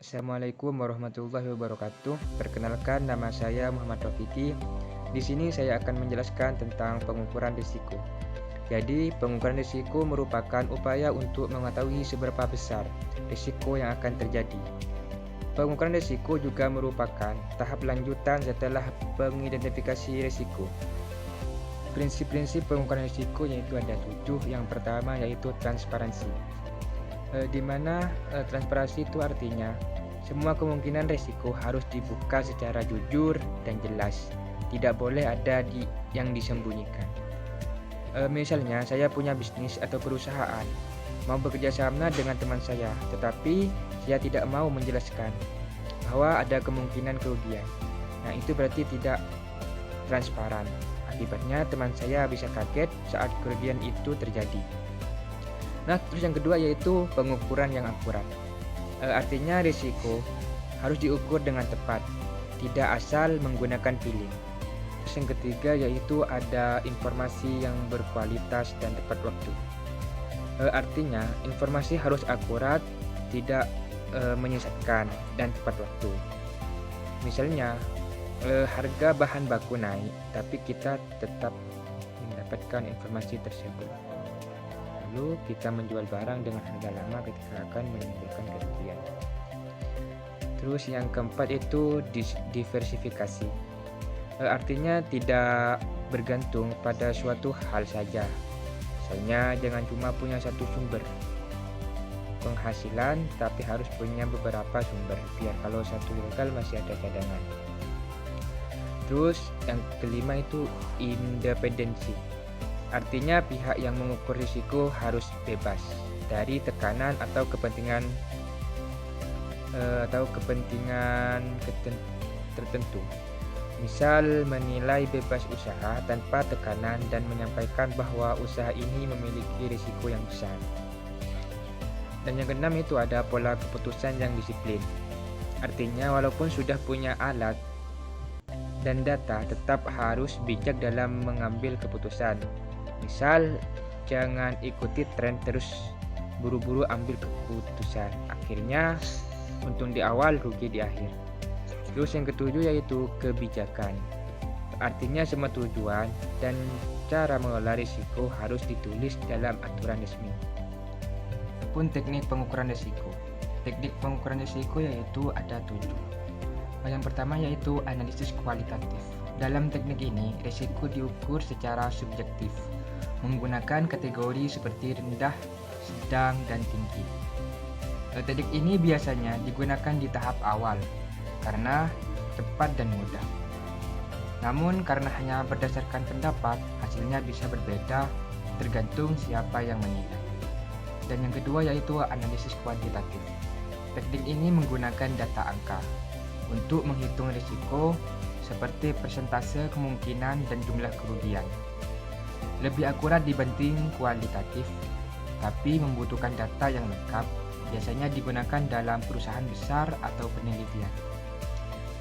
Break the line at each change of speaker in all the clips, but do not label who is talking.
Assalamualaikum warahmatullahi wabarakatuh. Perkenalkan, nama saya Muhammad Rafiki. Di sini saya akan menjelaskan tentang pengukuran risiko. Jadi, pengukuran risiko merupakan upaya untuk mengetahui seberapa besar risiko yang akan terjadi. Pengukuran risiko juga merupakan tahap lanjutan setelah pengidentifikasi risiko. Prinsip-prinsip pengukuran risiko yaitu ada 7. Yang pertama yaitu transparansi. Di mana transparansi itu artinya semua kemungkinan risiko harus dibuka secara jujur dan jelas. Tidak boleh ada yang disembunyikan. Misalnya saya punya bisnis atau perusahaan, mau bekerja sama dengan teman saya, tetapi saya tidak mau menjelaskan bahwa ada kemungkinan kerugian. Nah, itu berarti tidak transparan. Akibatnya teman saya bisa kaget saat kerugian itu terjadi. Nah, terus yang kedua yaitu pengukuran yang akurat. Artinya risiko harus diukur dengan tepat, tidak asal menggunakan feeling. Terus yang ketiga yaitu ada informasi yang berkualitas dan tepat waktu. Artinya informasi harus akurat, tidak menyesatkan dan tepat waktu. Misalnya harga bahan baku naik, tapi kita tetap mendapatkan informasi tersebut. Lalu kita menjual barang dengan harga lama ketika akan menimbulkan kerugian. Terus yang keempat itu diversifikasi. Artinya tidak bergantung pada suatu hal saja. Misalnya jangan cuma punya satu sumber penghasilan, tapi harus punya beberapa sumber biar kalau satu gagal masih ada cadangan. Terus yang kelima itu independensi. Artinya pihak yang mengukur risiko harus bebas dari tekanan atau kepentingan tertentu. Misal menilai bebas usaha tanpa tekanan dan menyampaikan bahwa usaha ini memiliki risiko yang besar. Dan yang keenam itu ada pola keputusan yang disiplin. Artinya walaupun sudah punya alat dan data, tetap harus bijak dalam mengambil keputusan. Misal jangan ikuti tren terus buru-buru ambil keputusan. Akhirnya untung di awal, rugi di akhir. Terus yang ketujuh yaitu kebijakan. Artinya semua tujuan dan cara mengelola risiko harus ditulis dalam aturan resmi. Pun teknik pengukuran risiko. Teknik pengukuran risiko yaitu ada 7. Yang pertama yaitu analisis kualitatif. Dalam teknik ini, risiko diukur secara subjektif menggunakan kategori seperti rendah, sedang, dan tinggi. Teknik ini biasanya digunakan di tahap awal karena cepat dan mudah. Namun karena hanya berdasarkan pendapat, hasilnya bisa berbeda tergantung siapa yang menilai. Dan yang kedua yaitu analisis kuantitatif. Teknik ini menggunakan data angka untuk menghitung risiko seperti persentase kemungkinan dan jumlah kerugian. Lebih akurat dibanding kualitatif, tapi membutuhkan data yang lengkap, biasanya digunakan dalam perusahaan besar atau penelitian.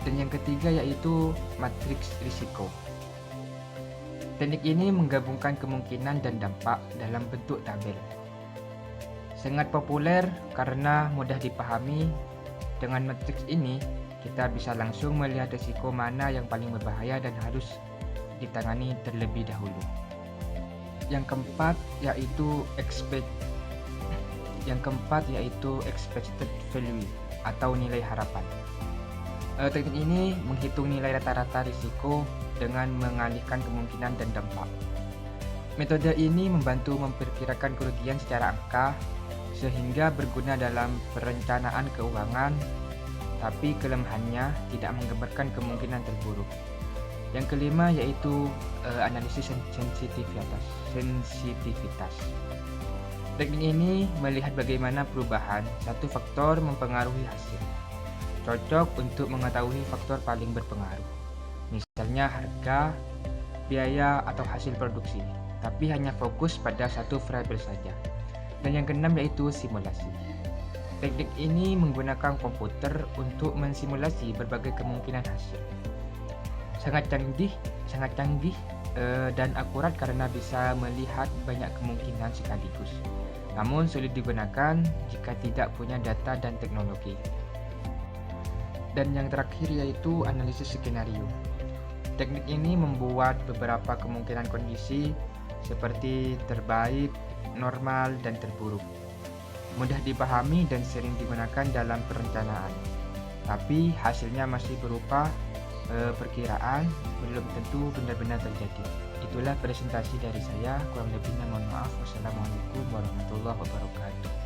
Dan yang ketiga yaitu matriks risiko. Teknik ini menggabungkan kemungkinan dan dampak dalam bentuk tabel. Sangat populer karena mudah dipahami. Dengan matriks ini, kita bisa langsung melihat risiko mana yang paling berbahaya dan harus ditangani terlebih dahulu. Yang keempat yaitu expected value atau nilai harapan. Teknik ini menghitung nilai rata-rata risiko dengan mengalihkan kemungkinan dan dampak. Metode ini membantu memperkirakan kerugian secara angka sehingga berguna dalam perencanaan keuangan, tapi kelemahannya tidak menggambarkan kemungkinan terburuk. Yang kelima yaitu analisis sensitivitas. Teknik ini melihat bagaimana perubahan satu faktor mempengaruhi hasil. Cocok untuk mengetahui faktor paling berpengaruh, misalnya harga, biaya, atau hasil produksi, tapi hanya fokus pada satu variabel saja. Dan yang keenam yaitu simulasi. Teknik ini menggunakan komputer untuk mensimulasi berbagai kemungkinan hasil. Sangat canggih dan akurat karena bisa melihat banyak kemungkinan sekaligus. Namun sulit digunakan jika tidak punya data dan teknologi. Dan yang terakhir yaitu analisis skenario. Teknik ini membuat beberapa kemungkinan kondisi seperti terbaik, normal, dan terburuk. Mudah dipahami dan sering digunakan dalam perencanaan. Tapi hasilnya masih berupa perkiraan, belum tentu benar-benar terjadi. Itulah presentasi dari saya, kurang lebihnya mohon maaf. Wassalamualaikum warahmatullahi wabarakatuh.